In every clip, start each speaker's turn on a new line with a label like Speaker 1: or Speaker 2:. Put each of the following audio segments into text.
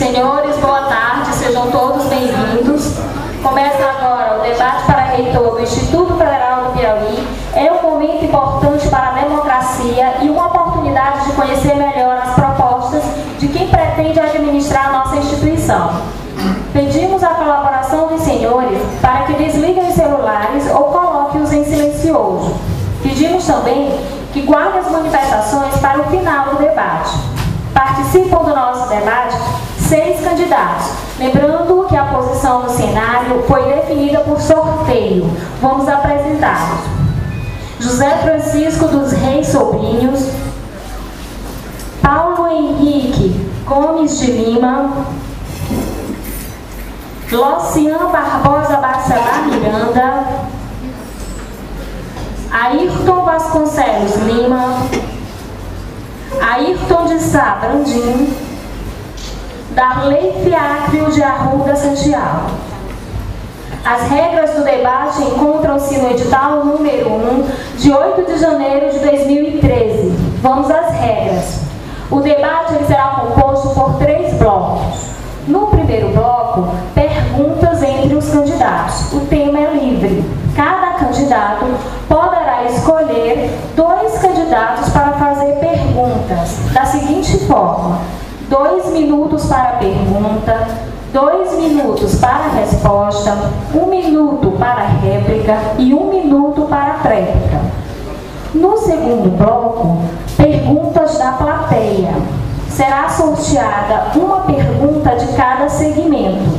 Speaker 1: Senhores, boa tarde, sejam todos bem-vindos. Começa agora o debate para reitor do Instituto Federal do Piauí. É um momento importante para a democracia e uma oportunidade de conhecer melhor as propostas de quem pretende administrar a nossa instituição. Pedimos a colaboração dos senhores para que desliguem os celulares ou coloquem-os em silencioso. Pedimos também que guardem as manifestações para o final do debate. Participam do nosso debate 6 candidatos. Lembrando que a posição no cenário foi definida por sorteio. Vamos apresentá-los. José Francisco dos Reis Sobrinhos, Paulo Henrique Gomes de Lima, Locian Barbosa Bacelar Miranda, Ayrton Vasconcelos Lima, Ayrton de Sá Brandim, Darley Fiacrio de Arruda Santiago. As regras do debate encontram-se no edital número 1, de 8 de janeiro de 2013. Vamos às regras. O debate será composto por 3 blocos. No primeiro bloco, perguntas entre os candidatos. O tema é livre. Cada candidato poderá escolher 2 candidatos para fazer perguntas, da seguinte forma: 2 minutos para a pergunta, 2 minutos para a resposta, 1 minuto para a réplica e 1 minuto para a tréplica. No segundo bloco, perguntas da plateia. Será sorteada uma pergunta de cada segmento: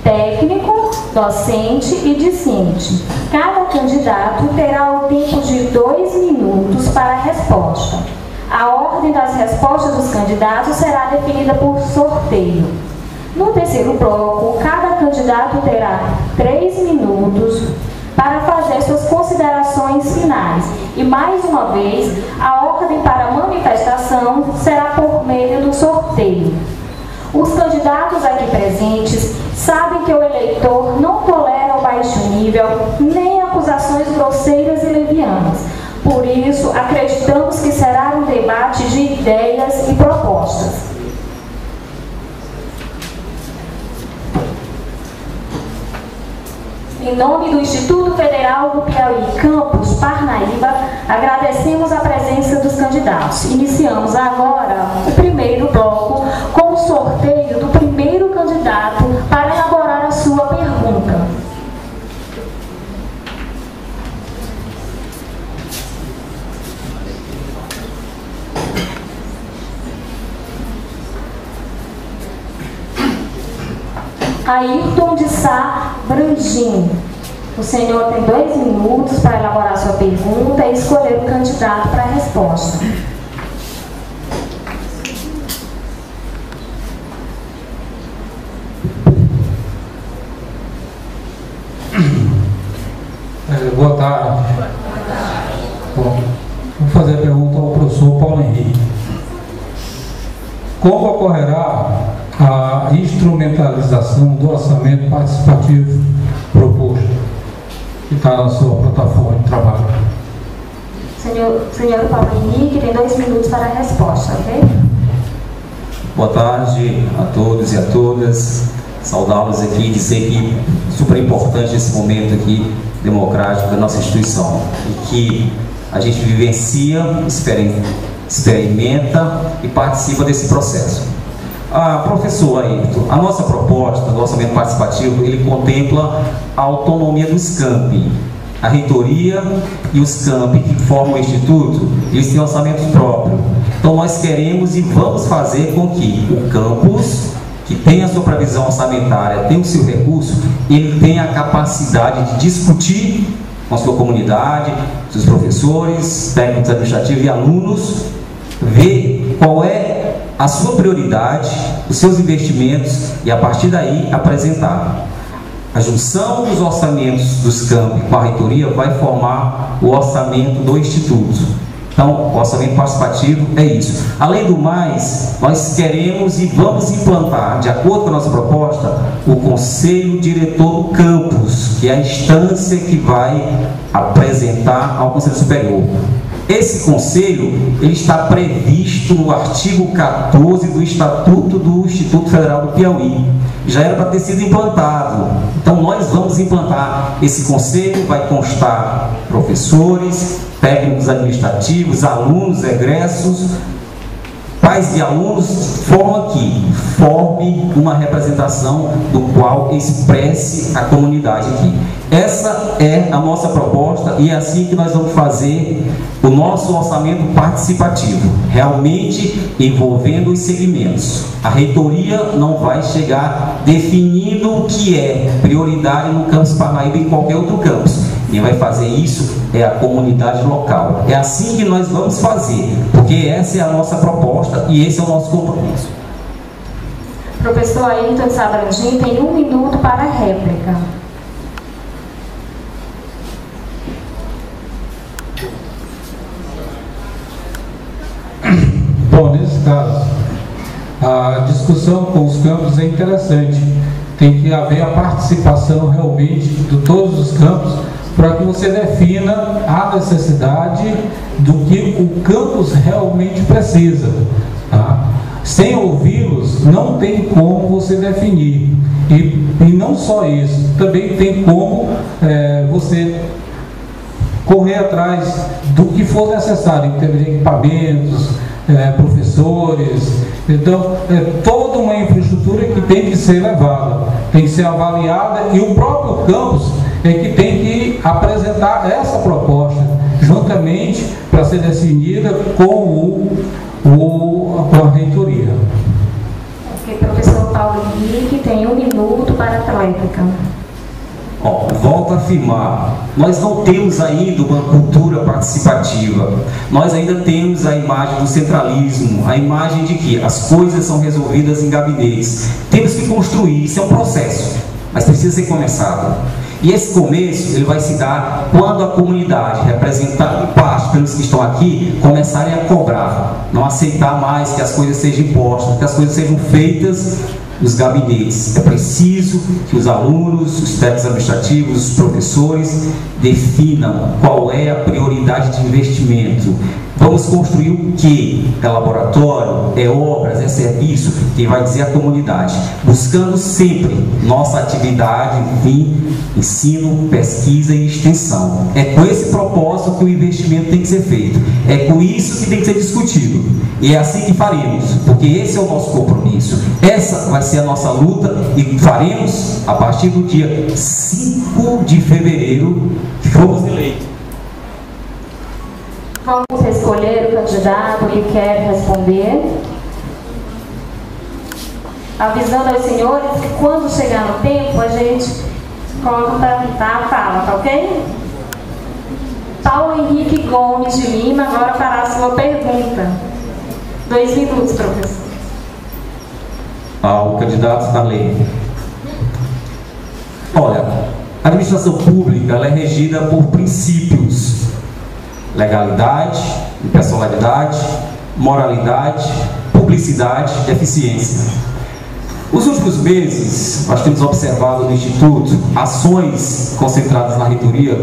Speaker 1: técnico, docente e discente. Cada candidato terá o tempo de 2 minutos para a resposta. A ordem das respostas dos candidatos será definida por sorteio. No terceiro bloco, cada candidato terá 3 minutos para fazer suas considerações finais. E, mais uma vez, a ordem para a manifestação será por meio do sorteio. Os candidatos aqui presentes sabem que o eleitor não tolera o baixo nível, nem acusações grosseiras e levianas. Por isso, acreditamos que será um debate de ideias e propostas. Em nome do Instituto Federal do Piauí, Campus Parnaíba, agradecemos a presença dos candidatos. Iniciamos agora o primeiro bloco com o sorteio do primeiro candidato para elaborar a sua pergunta. Ayrton de Sá Brandim. O senhor tem 2 minutos para elaborar sua pergunta e escolher o candidato para a resposta.
Speaker 2: Boa tarde. Bom, vou fazer a pergunta ao professor Paulo Henrique. Como ocorrerá a instrumentalização do orçamento participativo proposto, que está na sua plataforma de trabalho?
Speaker 1: Senhor Paulo Henrique, tem 2 minutos para a resposta, ok?
Speaker 3: Boa tarde a todos e a todas. Saudá-los aqui e dizer que é super importante esse momento aqui democrático da nossa instituição e que a gente vivencia, experimenta e participa desse processo. Professor Ayrton, a nossa proposta do orçamento participativo, ele contempla a autonomia dos campi. A reitoria e os campi que formam o Instituto, eles têm orçamento próprio. Então nós queremos e vamos fazer com que o campus, que tem a sua previsão orçamentária, tem o seu recurso, ele tenha a capacidade de discutir com a sua comunidade, seus professores, técnicos administrativos e alunos, ver qual é a sua prioridade, os seus investimentos e a partir daí apresentar. A junção dos orçamentos dos campi com a reitoria vai formar o orçamento do Instituto. Então, o orçamento participativo é isso. Além do mais, nós queremos e vamos implantar, de acordo com a nossa proposta, o Conselho Diretor do Campus, que é a instância que vai apresentar ao Conselho Superior. Esse conselho, ele está previsto no artigo 14 do Estatuto do Instituto Federal do Piauí. Já era para ter sido implantado. Então nós vamos implantar esse conselho, vai constar professores, técnicos administrativos, alunos, egressos, pais de alunos, forme uma representação do qual expresse a comunidade aqui. Essa é a nossa proposta e é assim que nós vamos fazer o nosso orçamento participativo, realmente envolvendo os segmentos. A reitoria não vai chegar definindo o que é prioridade no campus Parnaíba e em qualquer outro campus. Quem vai fazer isso é a comunidade local. É assim que nós vamos fazer, porque essa é a nossa proposta e esse é o nosso compromisso.
Speaker 1: Professor Ayrton Sabrandim tem 1 minuto para a réplica.
Speaker 2: Bom, nesse caso, a discussão com os campos é interessante. Tem que haver a participação realmente de todos os campos para que você defina a necessidade do que o campus realmente precisa. Tá? Sem ouvi-los, não tem como você definir. E não só isso, também tem como você correr atrás do que for necessário, em termos de equipamentos, professores. Então, é toda uma infraestrutura que tem que ser levada, tem que ser avaliada, e o próprio campus é que tem que apresentar essa proposta juntamente para ser definida com a reitoria.
Speaker 1: Ok, professor Paulo Henrique tem 1 minuto para a réplica.
Speaker 3: Volto a afirmar, nós não temos ainda uma cultura participativa, nós ainda temos a imagem do centralismo, a imagem de que as coisas são resolvidas em gabinetes. Temos que construir, isso é um processo, mas precisa ser começado. E esse começo, ele vai se dar quando a comunidade, representada em parte pelos que estão aqui, começarem a cobrar, não aceitar mais que as coisas sejam impostas, que as coisas sejam feitas nos gabinetes. É preciso que os alunos, os técnicos administrativos, os professores definam qual é a prioridade de investimento. Vamos construir o que? É laboratório? É obras? É serviço? Quem vai dizer é a comunidade. Buscando sempre nossa atividade, ensino, pesquisa e extensão. É com esse propósito que o investimento tem que ser feito. É com isso que tem que ser discutido. E é assim que faremos, porque esse é o nosso compromisso. Essa vai ser a nossa luta e faremos a partir do dia 5 de fevereiro que fomos eleitos.
Speaker 1: Vamos escolher o candidato que quer responder. Avisando aos senhores que quando chegar no tempo a gente conta a fala, tá ok? Paulo Henrique Gomes de Lima agora fará a sua pergunta. 2 minutos, professor.
Speaker 3: Ao candidato da lei. Olha, a administração pública ela é regida por princípios: legalidade, impessoalidade, moralidade, publicidade e eficiência. Nos últimos meses, nós temos observado no Instituto ações concentradas na reitoria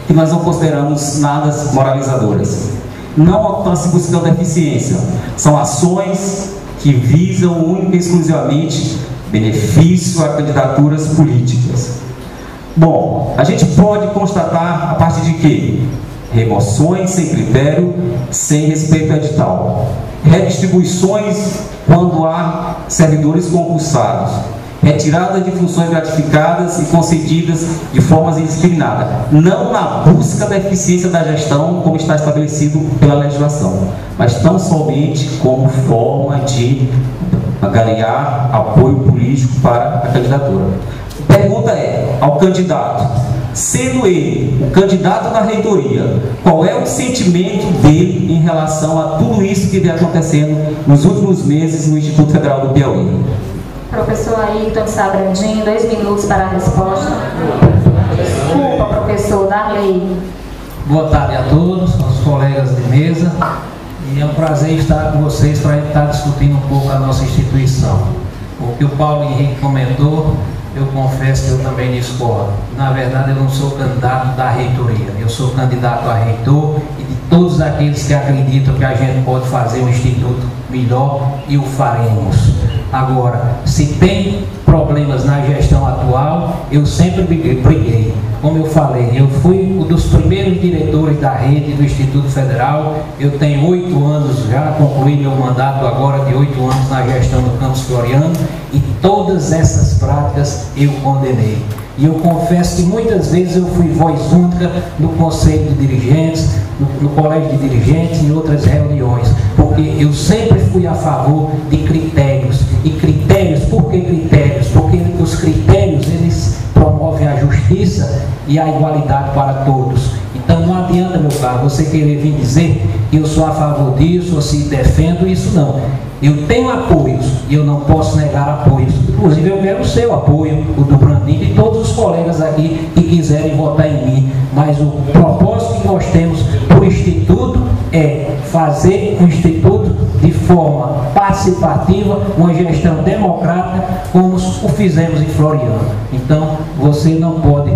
Speaker 3: que nós não consideramos nada moralizadoras. Não estão se buscando eficiência, são ações que visam única e exclusivamente benefício a candidaturas políticas. Bom, a gente pode constatar a partir de quê? Remoções sem critério, sem respeito ao edital. Redistribuições quando há servidores concursados. Retirada de funções gratificadas e concedidas de forma indiscriminada. Não na busca da eficiência da gestão, como está estabelecido pela legislação, mas tão somente como forma de angariar apoio político para a candidatura. A pergunta é, ao candidato, sendo ele o candidato da reitoria, qual é o sentimento dele em relação a tudo isso que vem acontecendo nos últimos meses no Instituto Federal do Piauí?
Speaker 1: Professor Ayrton Sabrandim, 2 minutos para a resposta. Desculpa, professor Darley.
Speaker 4: Boa tarde a todos, aos colegas de mesa. E é um prazer estar com vocês para estar discutindo um pouco a nossa instituição. O que o Paulo Henrique comentou eu confesso que eu também discordo. Na verdade, eu não sou candidato da reitoria, eu sou candidato a reitor e de todos aqueles que acreditam que a gente pode fazer um instituto melhor, e o faremos. Agora, se tem problemas na gestão atual, eu sempre briguei. Como eu falei, eu fui um dos primeiros diretores da rede do Instituto Federal. Eu tenho 8 anos já, concluí meu mandato agora de 8 anos na gestão do Campus Floriano, e todas essas práticas eu condenei. E eu confesso que muitas vezes eu fui voz única no Conselho de Dirigentes, no Colégio de Dirigentes e em outras reuniões, porque eu sempre fui a favor de critérios. E critérios, por que critérios? Porque os critérios, eles promovem a justiça e a igualdade para todos. Então não adianta, meu caro, você querer vir dizer que eu sou a favor disso ou se defendo isso, não. Eu tenho apoios e eu não posso negar apoios. Inclusive eu quero o seu apoio, o do Brandinho e todos os colegas aqui que quiserem votar em mim. Mas o propósito que nós temos para o Instituto é fazer um Instituto de forma participativa, uma gestão democrática, como o fizemos em Floriano. Então, você não pode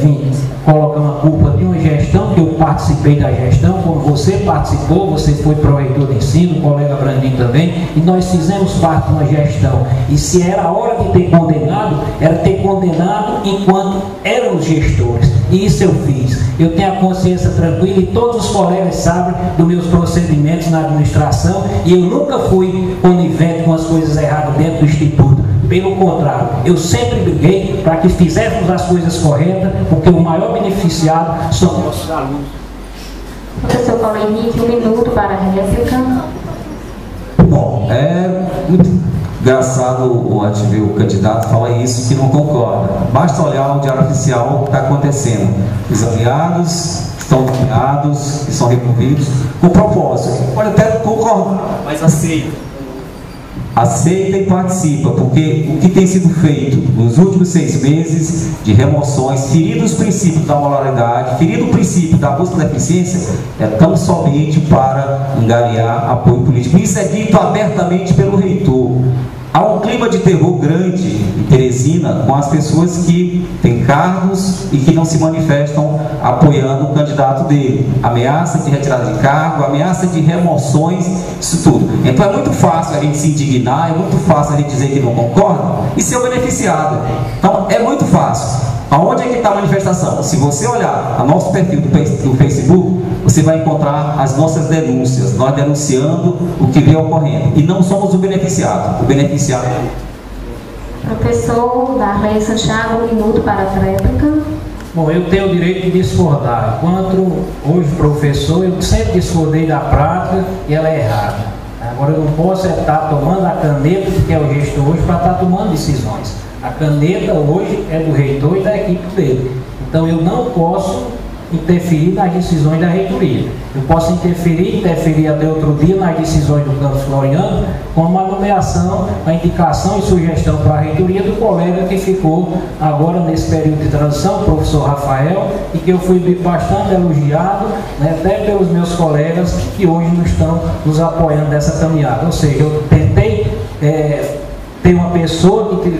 Speaker 4: vir colocar uma culpa de uma gestão, que eu participei da gestão, como você participou, você foi pró-reitor de ensino, o colega Brandinho também, e nós fizemos parte de uma gestão. E se era a hora de ter condenado, era ter condenado enquanto éramos gestores. E isso eu fiz. Eu tenho a consciência tranquila e todos os colegas sabem dos meus procedimentos na administração, e eu nunca fui conivente com as coisas erradas dentro do Instituto. Pelo contrário, eu sempre briguei para que fizéssemos as coisas corretas, porque o maior beneficiado são nossos alunos.
Speaker 1: Professor Paulo Henrique, 1 minuto para a réplica.
Speaker 3: Bom, é muito engraçado o candidato falar isso, que não concorda. Basta olhar o diário oficial que está acontecendo. Os aliados estão nomeados, que são removidos, com propósito. Pode até concordar, mas aceita. Aceita e participa, porque o que tem sido feito nos últimos 6 meses de remoções, ferindo os princípios da moralidade, ferindo o princípio da busca da eficiência, é tão somente para angariar apoio político. Isso é dito abertamente pelo reitor. Há um clima de terror grande em Teresina com as pessoas que têm cargos e que não se manifestam apoiando o candidato dele. Ameaça de retirada de cargo, ameaça de remoções, isso tudo. Então é muito fácil a gente se indignar, é muito fácil a gente dizer que não concorda e ser o beneficiado. Então é muito fácil. Aonde é que está a manifestação? Se você olhar o nosso perfil do Facebook, você vai encontrar as nossas denúncias, nós denunciando o que vem ocorrendo. E não somos o beneficiado. O beneficiado é...
Speaker 1: Professor Darley Santiago, 1 minuto para a réplica.
Speaker 4: Bom, eu tenho o direito de discordar. Enquanto hoje professor, eu sempre discordei da prática e ela é errada. Agora eu não posso estar tomando a caneta, que é o gestor hoje, para estar tomando decisões. A caneta hoje é do reitor e da equipe dele. Então eu não posso interferir nas decisões da reitoria. Eu posso interferir até outro dia nas decisões do Campus Floriano, como a nomeação, a indicação e sugestão para a reitoria do colega que ficou agora nesse período de transição, o professor Rafael, e que eu fui bastante elogiado, né, até pelos meus colegas que hoje não estão nos apoiando nessa caminhada. Ou seja, eu tentei ter uma pessoa que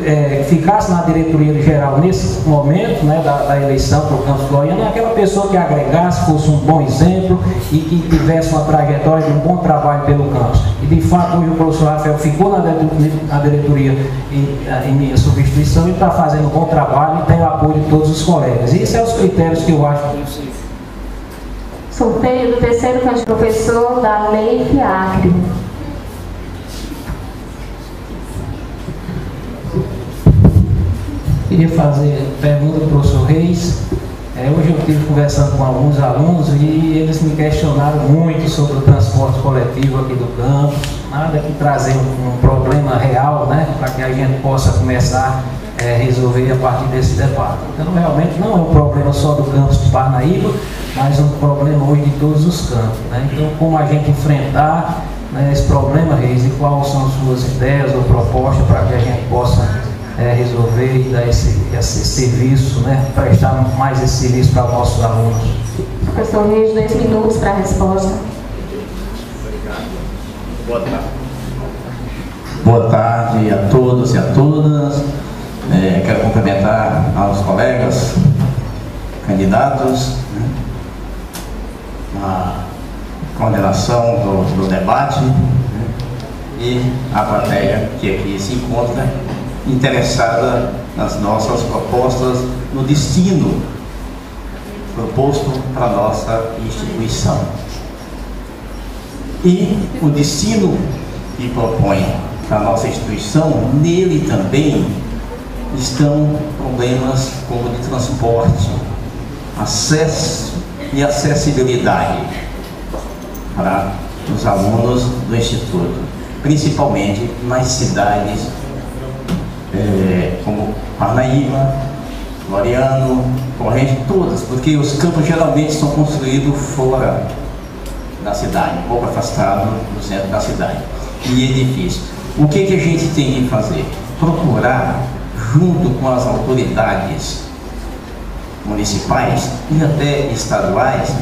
Speaker 4: ficasse na diretoria geral nesse momento, né, da eleição para o Campus Floriano, aquela pessoa que agregasse, fosse um bom exemplo e que tivesse uma trajetória de um bom trabalho pelo campus. E de fato hoje o professor Rafael ficou na diretoria em minha substituição e está fazendo um bom trabalho e tem o apoio de todos os colegas. E esses são os critérios que eu acho que...
Speaker 1: Sorteio do terceiro candidato, professor Darley Fiacre.
Speaker 4: Queria fazer pergunta para o professor Reis. Hoje eu estive conversando com alguns alunos e eles me questionaram muito sobre o transporte coletivo aqui do campus. Nada que trazer um problema real, né, para que a gente possa começar a resolver a partir desse debate. Então realmente não é um problema só do campus de Parnaíba, mas um problema hoje de todos os campos, né? Então como a gente enfrentar, né, esse problema, Reis, e quais são as suas ideias ou propostas para que a gente possa resolver e dar esse serviço, né, prestar mais esse serviço para os nossos alunos.
Speaker 1: Professor Reis, 2 minutos para a resposta.
Speaker 5: Boa tarde a todos e a todas. Quero cumprimentar aos colegas, candidatos, a coordenação do debate, e a plateia que aqui se encontra interessada nas nossas propostas, no destino proposto para a nossa instituição. E o destino que propõe para a nossa instituição, nele também estão problemas como de transporte, acesso e acessibilidade para os alunos do Instituto, principalmente nas cidades como Parnaíba, Floriano, Corrente, todas, porque os campos geralmente são construídos fora da cidade, um pouco afastado do centro da cidade, e é difícil. O que a gente tem que fazer? Procurar, junto com as autoridades municipais e até estaduais,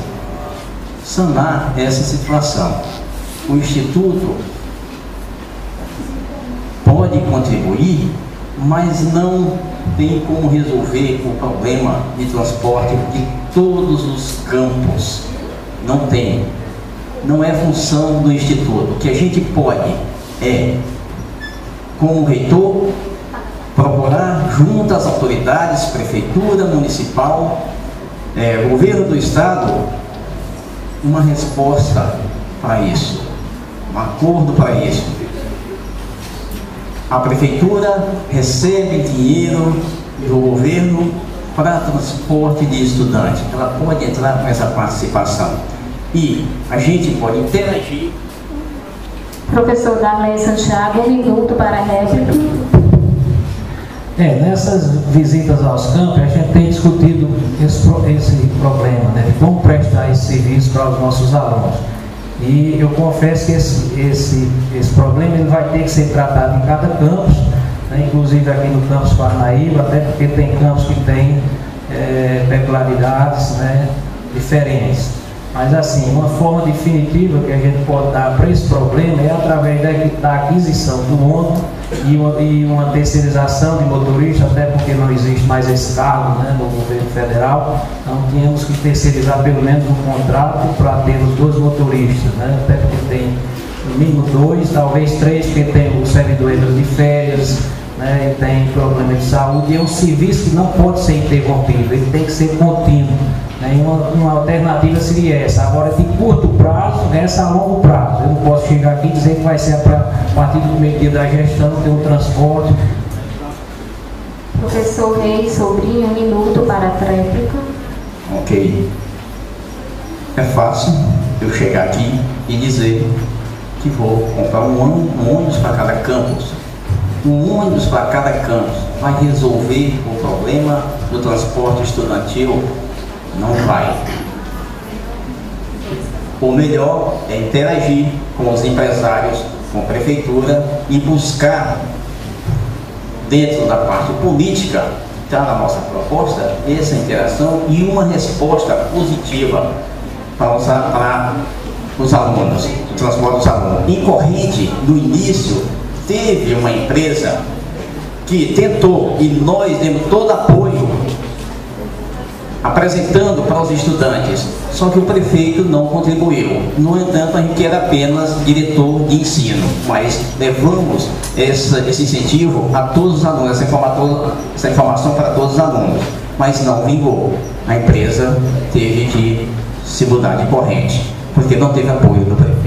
Speaker 5: sanar essa situação. O Instituto pode contribuir, mas não tem como resolver o problema de transporte de todos os campos. Não tem. Não é função do Instituto. O que a gente pode como reitor, procurar junto às autoridades, prefeitura municipal, governo do estado, uma resposta para isso, um acordo para isso. A prefeitura recebe dinheiro do governo para transporte de estudantes. Ela pode entrar com essa participação e a gente pode interagir.
Speaker 1: Professor Darley Santiago, 1 minuto para a réplica.
Speaker 4: Nessas visitas aos campos, a gente tem discutido esse problema, né, de como prestar esse serviço para os nossos alunos. E eu confesso que esse problema ele vai ter que ser tratado em cada campus, né, inclusive aqui no campus Parnaíba, até porque tem campos que têm peculiaridades, né, diferentes. Mas assim, uma forma definitiva que a gente pode dar para esse problema é através da aquisição do ônibus e uma terceirização de motorista, até porque não existe mais esse cargo, né, no governo federal. Então tínhamos que terceirizar pelo menos um contrato para ter os 2 motoristas, né, até porque tem no mínimo 2, talvez 3, porque tem o servidor entra de férias, né, e tem problema de saúde, e é um serviço que não pode ser interrompido, ele tem que ser contínuo. Uma alternativa seria essa. Agora, de curto prazo, essa a longo prazo. Eu não posso chegar aqui e dizer que vai ser a partir do primeiro dia da gestão, ter um transporte.
Speaker 1: Professor Reis Sobrinho, 1 minuto para a réplica.
Speaker 5: Ok. É fácil eu chegar aqui e dizer que vou comprar um ônibus para cada campus. Um ônibus para cada campus vai resolver o problema do transporte estudantil? Não vai. O melhor é interagir com os empresários, com a prefeitura e buscar, dentro da parte política, está na nossa proposta, essa interação e uma resposta positiva para os alunos, o transporte dos alunos. Em Corrente, no início, teve uma empresa que tentou, e nós demos todo apoio, apresentando para os estudantes, só que o prefeito não contribuiu. No entanto, a gente era apenas diretor de ensino, mas levamos esse incentivo a todos os alunos, essa informação para todos os alunos, mas não vingou. A empresa teve que se mudar de Corrente, porque não teve apoio do prefeito.